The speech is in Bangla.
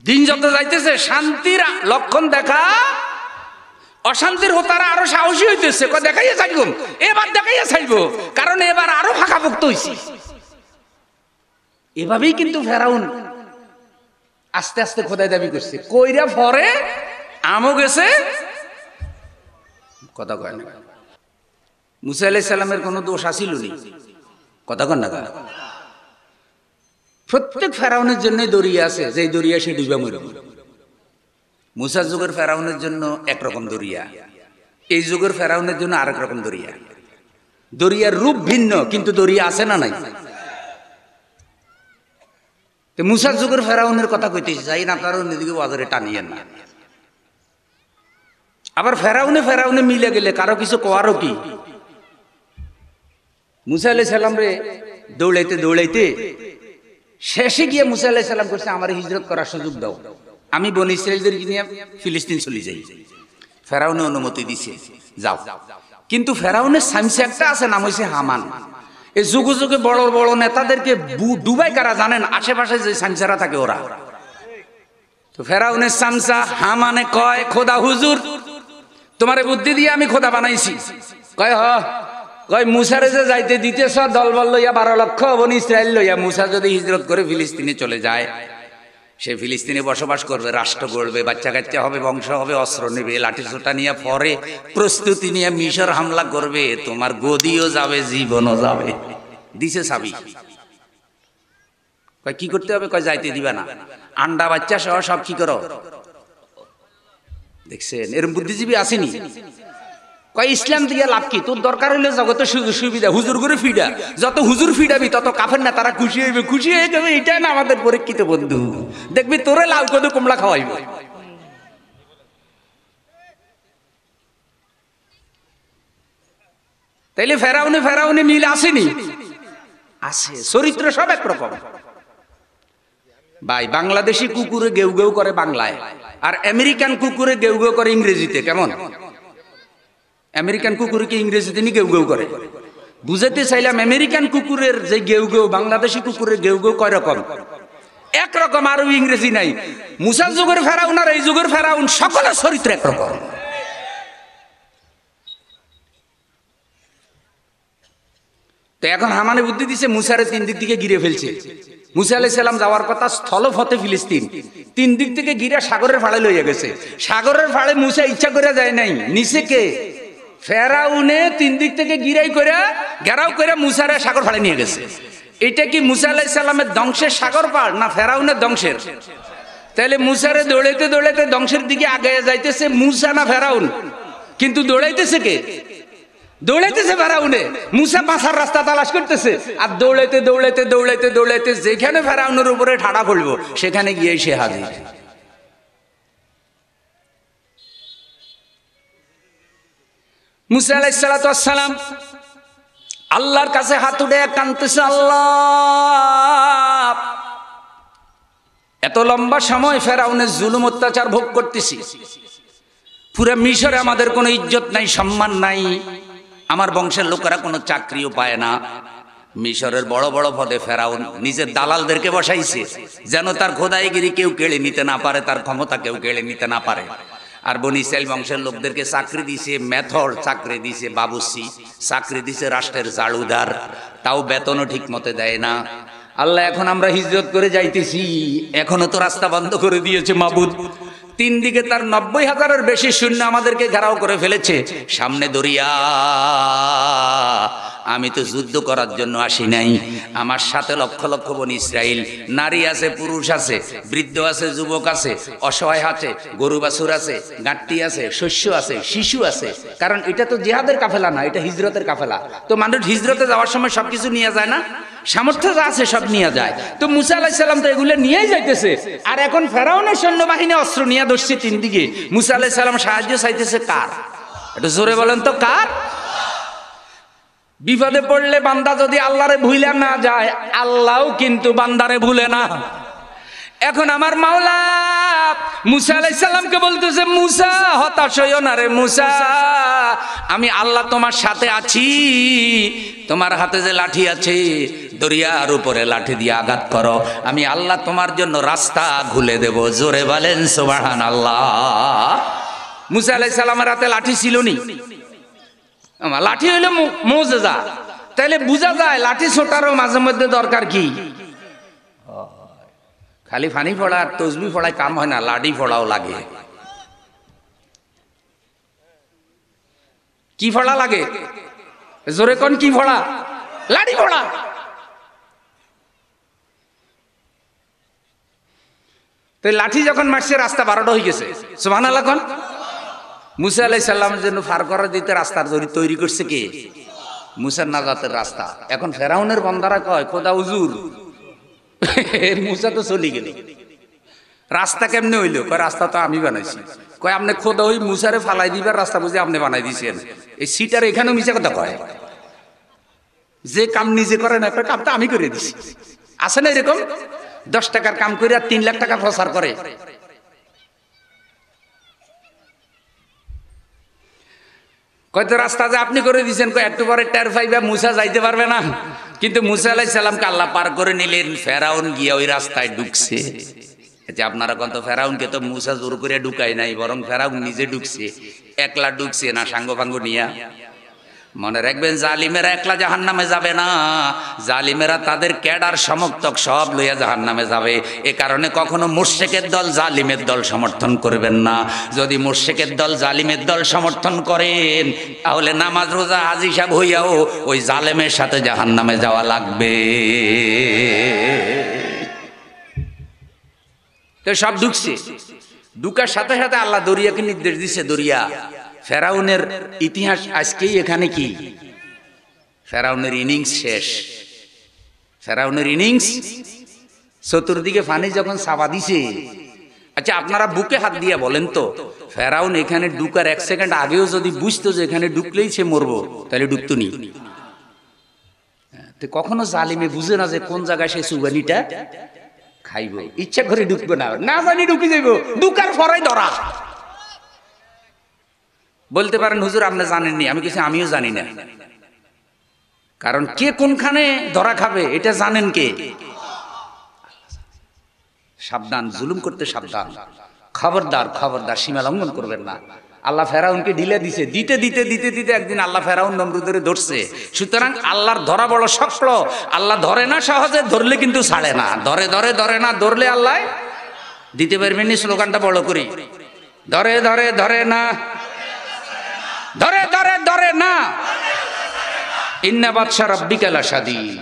দিন যত যাইতেছে শান্তির লক্ষণ দেখা, অশান্তির হোতারা আরো সাহসী হইতেছে, দেখাইয়া ছাড়ব, এবার দেখাইয়া ছাড়ব, কারণ এবার আরো ফাঁকাপোক্ত হইছে। এভাবেই কিন্তু ফেরাউন আস্তে আস্তে খোদাই দাবি করছে, কইরা পরে আমও গেছে, কথা কয় না। মুসা আলাইহিস সালামের কোনো দোষ আছিল নি? কথা কন না। প্রত্যেক ফেরাউনের জন্য দরিয়া আছে, যে দরিয়া সে ডুবে মরবে। মুসার যুগের ফেরাউনের জন্য একরকম দরিয়া, এই যুগের ফেরাউনের জন্য আরেক রকম দরিয়া। দরিয়ার রূপ ভিন্ন, কিন্তু দরিয়া আছে না নাই? মুসার যুগের ফেরাউনের কথা কইতেছি, যাই না কারণ এদিকে বাজারে টানিয়েন না। আবার ফেরাউনে ফেরাউনে মিলে গেলে কারো কিছু কোয়ারও কি? মুসা আলাইহিস সালাম রে দৌড়াইতে দৌড়াইতে শেষে গিয়ে মুসা আলাইহিস সালাম করছে, আমার হিজরত করার সুযোগ দাও, আমি বনী ইসরাইলদের নিয়ে ফিলিস্তিন চলে যাই। ফেরাউনে অনুমতি দিছে, যাও। কিন্তু ফেরাউনের সামসে একটা আছে, নাম হইছে হামান। এই যুগে যুগে বড় বড় নেতাদেরকে ডুবাই কারা জানেন? আশেপাশে যে সামসারা থাকে ওরা। তো ফেরাউনের সামসা হামানে কয়, খোদা হুজুর তোমার বুদ্ধি দিয়ে আমি খোদা বানাইছি। কয় কয় মুসারে যে যাইতে দিতেছ দলবল লইয়া 12 লক্ষ বনী ইসরাইল লইয়া, মুসা যদি হিজরত করে ফিলিস্তিনে চলে যায়, সে ফিলিস্তিনে বসবাস করবে, রাষ্ট্র গড়বে, বাচ্চা কাচ্চা হবে, বংশ হবে, অস্ত্র নেবে, লাঠি ছোটা নিয়ে পরে প্রস্তুতি নিয়ে মিশর হামলা করবে, তোমার গদিও যাবে, জীবনও যাবে। দিছে চাবি। কয় কি করতে হবে? কয় যাইতে দিবা না, আন্ডা বাচ্চা সহ সব কি করো। দেখছেন এরকম বুদ্ধিজীবী আসেনি? কয় ইসলাম দিয়ে লাভ কি? তোর দরকার হইলে জগত সুযোগ সুবিধা, হুজুর করে ফিডা, যত হুজুর ফিডাবি তত কাফের না তারা খুশি হইবে, খুশি হয়ে যাবে। এটাই না আমাদের পরীক্ষিত বন্ধু, দেখবি তোরে লাউ কদু কমলা খাওয়াইব। তাইলে ফেরাউনে ফেরাউনে মিল আসেনি? আছে, চরিত্র সব একরকম। ভাই বাংলাদেশি কুকুরে গেউ গেউ করে বাংলায়, আর আমেরিকান কুকুরে গেউ গেউ করে ইংরেজিতে। কেমন? আমেরিকান কুকুরে কি ইংরেজিতে নি গেউ গেউ করে? বুঝাতে চাইলাম আমেরিকান কুকুরের যে গেউ গেউ, বাংলাদেশি কুকুরের গেউ গেউ কয় রকম? একরকম, আরো ইংরেজি নাই। মুসার যুগের ফেরাউন আর এই যুগের ফেরাউন সকলের চরিত্র একরকম। তো এখন হামানে বুদ্ধি দিছে, মুসারে 3 দিক থেকে ঘিরে ফেলছে। মুসা আলাইহিস সালাম যাওয়ার কথা স্থলপথে ফিলিস্তিন, 3 দিক থেকে ঘিরে সাগরের ফাড়ে লইয়া গেছে। সাগরের ফাড়ে মুসা ইচ্ছা করে যায় নাই, নিচে কে? ফেরাউনে 3 দিক থেকে ঘিরাই করে ঘেরাও করে মুসারে সাগর ফাড়ে নিয়ে গেছে। এটা কি মুসা আলাইহিস সালামের ধ্বংসের সাগর পাড় না ফেরাউনের ধ্বংসের? তাহলে মুসারে দৌড়াইতে দৌড়াইতে ধ্বংসের দিকে আগে যাইতেছে মুসা না ফেরাউন? কিন্তু দৌড়াইতেছে কে? দৌড়াইতেছে ফেরাউনে। মুসা বাঁচার রাস্তা তালাশ করতেছে, আর দৌড়াইতে দৌড়াইতে দৌড়াইতে দৌড়াইতে যেখানে ফেরাউনের উপরে ঠাড়া পড়বো সেখানে গিয়ে সে হাজির। মুসা আলাইহিস সালাতু ওয়াস সালাম আল্লাহর কাছে হাত উঠে কাঁদতেছে, আল্লাহ এত লম্বা সময় ফেরাউনের জুলুম অত্যাচার ভোগ করতেছি, পুরো মিশরে আমাদের কোনো ইজ্জত নাই, সম্মান নাই, আমার বংশের লোকেরা কোনো চাকরিও পায় না। মিশরের বড় বড় পদে ফেরাউন নিজের দালালদেরকে বসাইছে, যেন তার খোদাইগিরি কেউ কেড়ে নিতে না পারে, তার ক্ষমতা কেউ কেড়ে নিতে না পারে। আর বনী ইসরাইল বংশের লোকদেরকে চাকরি দিছে মেথর, চাকরি দিছে বাবুসি, চাকরি দিছে রাষ্ট্রের জাড়ুদার, তাও বেতনও ঠিক মতো দেয় না। আল্লাহ এখন আমরা হিজরত করে যাইতেছি, এখনো তো রাস্তা বন্ধ করে দিয়েছে মাবুদ। 3 দিকে তার 90,000-এর বেশি সৈন্য আমাদেরকে ঘেরাও করে ফেলেছে, সামনে দরিয়া। আমি তো যুদ্ধ করার জন্য আসি নাই, আমার সাথে লক্ষ লক্ষ বনী ইসরাইল, নারী আছে, পুরুষ আছে, বৃদ্ধ আছে, যুবক আছে, অসহায় আছে, গরু বাছুর আছে, গাঁট্টি আছে, শস্য আছে, শিশু আছে। কারণ এটা তো জিহাদের কাফেলা না, এটা হিজরতের কাফেলা। তো মানুষ হিজরতে যাওয়ার সময় সবকিছু নিয়ে যায় না? সামর্থ্য যা আছে সব নিয়ে যায়। তো মুসা আলাইহিস সালাম তো এগুলো নিয়েই যাইতেছে, আর এখন ফেরাউনের সৈন্যবাহিনী অস্ত্র নিয়ে ধরছে 3 দিকে। মুসা আলাইহিস সালাম সাহায্য চাইতেছে কার? একটু জোরে বলেন তো কার? বিপদে পড়লে বান্দা যদি আল্লাহরে ভুলে না যায়, আল্লাহও কিন্তু বান্দারে ভুলে না। এখন আমার মাওলা মুসা আলাইহিস সালামকে বলতেছে, মুসা হতাশ হইও না রে মুসা, আমি আল্লাহ তোমার সাথে আছি, তোমার হাতে যে লাঠি আছে দরিয়ার উপরে লাঠি দিয়ে আঘাত করো, আমি আল্লাহ তোমার জন্য রাস্তা খুলে দেব। জোরে বলেন সুবহানাল্লাহ। মুসা আলাইহিস সালামের হাতে লাঠি ছিল নি, লাঠি হইলে মুজিজা, তাইলে বুঝা যায় লাঠি ছোটারও মাঝে মধ্যে দরকার কি। খালি ফানি ফোড়া আর তসবি ফোড়ায় কাম হয় না, লাঠি ফোড়াও লাগে। কি ফোড়া লাগে? জোরে কোন কি ফোড়া? লাঠি ফোড়া। তো লাঠি যখন মারছে রাস্তা 12টা হয়ে গেছে। সুবহানাল্লাহ কোন। মুসা আলাইহিস সালামের জন্য পার করার দিতে রাস্তা তৈরি করছে কে? মুসার নাজাতের রাস্তা। এখন ফেরাউনের বান্দারা কয় খোদা হুজুর মুসা তো চলে গেল, রাস্তা কেমনে হইলো? কয় রাস্তা তো আমি বানাইছি। কয় আপনি খোদা ওই মুসারে ফালাই দিবার রাস্তা বুঝে আপনি বানাই দিয়েছেন। এই সিটার এখানেও মিছা কথা কয়, যে কাম নিজে করে না কাম তো আমি করে দিছি। আছে না এরকম? 10 টাকার কাম করে 3 লাখ টাকা প্রচার করে। কয়তো রাস্তা যে আপনি করে দিয়েছেন, একটু পরে টের পাইবা মুসা যাইতে পারবে না। কিন্তু মুসা আলাইহিস সালামকে আল্লাহ পার করে নিলেন, ফেরাউন গিয়ে ওই রাস্তায় ঢুকছে। আচ্ছা আপনারা কত, ফেরাউনকে তো মুসা জোর করে ঢুকায় নাই, বরং ফেরাউন নিজে ঢুকছে। একলা ঢুকছে না, সাঙ্গ ফাঙ্গ নিয়া। মনে রাখবেন জালিমেরা একলা জাহান্নামে যাবে না, জালিমেরা তাদের ক্যাডার সমর্থক সব লইয়া জাহান্নামে যাবে। এ কারণে কখনো মুশরিকের দল জালিমের দল সমর্থন করবেন না। যদি মুশরিকের দল জালিমের দল সমর্থন করেন, তাহলে নামাজ রোজা হাজি সাহেব হইয়াও ওই জালেমের সাথে জাহান্নামে যাওয়া লাগবে। তো সব ঢুকছে, ঢুকার সাথে সাথে আল্লাহ দরিয়াকে নির্দেশ দিছে, দরিয়া ফেরাউনের ইতিহাস আজকেই এখানে কি, ফেরাউনের ইনিংস শেষ। ফেরাউনের ইনিংস চতুর্দিকে ফানি যখন চাপা দিছে। আচ্ছা আপনারা বুকে হাত দিয়ে বলেন তো, ফেরাউন এখানে ঢুকার 1 সেকেন্ড আগেও যদি বুঝতো যে এখানে ঢুকলেই সে মরবো, তাহলে ঢুকতো নি? তো কখনো জালিমে বুঝে না যে কোন জায়গায় সে সুবানিটা খাইব, ইচ্ছা করে ঢুকবে না, না জানি ঢুকে যাইব, ঢুকার পরে ধরা। বলতে পারেন হুজুর আপনি জানেননি, আমি কিছু আমিও জানি না, কারণ কে কোনখানে ধরা খাবে এটা জানেন কে? সাবধান, জুলুম করতে সাবধান, খবরদার খবরদার, সীমা লঙ্ঘন করবেন না। আল্লাহ ফেরাউনকে ঢিলে দিছে, দিতে দিতে দিতে দিতে একদিন আল্লাহ ফেরাউন নমরুদের ধরছে। সুতরাং আল্লাহর ধরা বড় শক্ত, আল্লাহ ধরে না সহজে, ধরলে কিন্তু ছাড়ে না। ধরে ধরে ধরে না, ধরলে আল্লাহ দিতে পারবেন। স্লোগানটা বড় করি, ধরে ধরে ধরে না, ধরে ধরে ধরে না, ইন্না বাদশা রাব্বিকা লাশাদীদ।